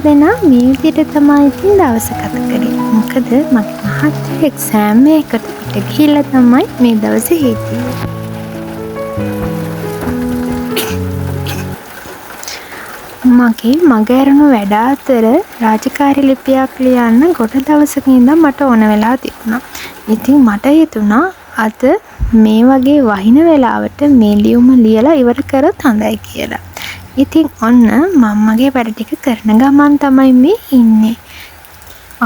දෙනා මේ විදිහට තමයි ඉතින් දවස ගත කරේ. මොකද මගේ මහත්තයා එක්සෑම් එකකට පිට ගිහිල්ලා තමයි මේ දවසේ හිටියේ. මගේ මගහැරුණු වැඩ අතර රාජකාරී ලිපියක් ලියන්න ගොඩ දවසක ඉඳන් මට ඕන වෙලා තිබුණා. ඉතින් මට හිතුණා අද මේ වගේ වහින වෙලාවට මේ ලියුම ලියලා ඉවර කරොත් හොඳයි කියලා. ඉතින් ඔන්න මම්මගේ වැඩ ටික කරන ගමන් තමයි මේ ඉන්නේ.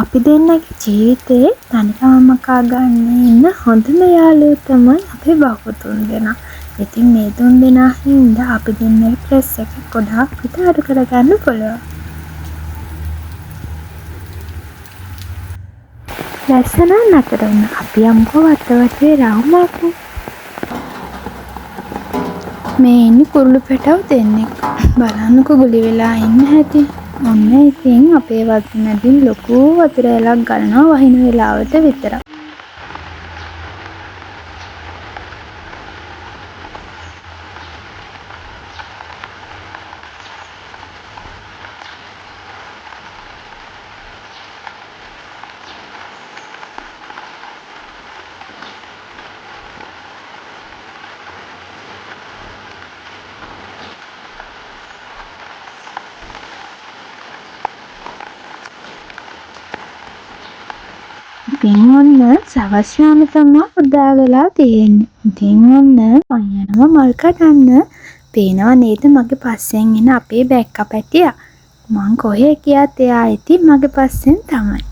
අපි දෙන්නගේ ජීවිතේ තනිකම මකා ගන්න ඉන්න හොඳම යාළුවෝ තමයි අපේ බහුව තුන්දෙනා. ඉතින් මේ තුන්දෙනා හින්දා අපි දෙන්නගේ ප්‍රෙස් එක ගොඩාක් විතර අඩු කරගන්න පුළුවන්. ලස්සන නතර වුණ අපි යමුකෝ වටේ රවුමක්. මේ ඉන්නේ කුරුළු පැටව දෙන්නෙක්. බලන්නකෝ ගුලි වෙලා ඉන්න හැටි. ඔන්න ඉතින් අපේ වතුර මැදින් ලොකු වතුර ඇලක් ගලනවා වහින වෙලාවට විතරක්. ඉතින් ඔන්න සවස් යාම තමයි උදා වෙලා තියෙන්නේ. ඉතින් ඔන්න මම යනවා මල් කඩන්න. පේනව නේද මගේ පස්සෙන් එන අපේ බැක්කා පැටියා. මං කොහේ ගියත් එයා ඉතින් මගේ පස්සෙන් තමයි.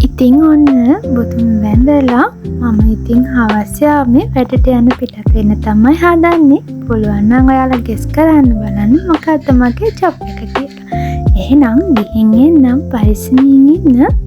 ඉතින් ඔන්න බුදුන් වැඳලා මම ඉතින් හවස් යාමේ වැඩට යන පිටත වෙන තමයි හදන්නේ. පුළුවන් නම් ඔයාලා ගෙස් කරන්න බලන්න මොකද්ද මගේ ජොබ් එක කියලා. එහෙනම් ගිහින් එන්නම් පරිස්සමින් ඉන්න.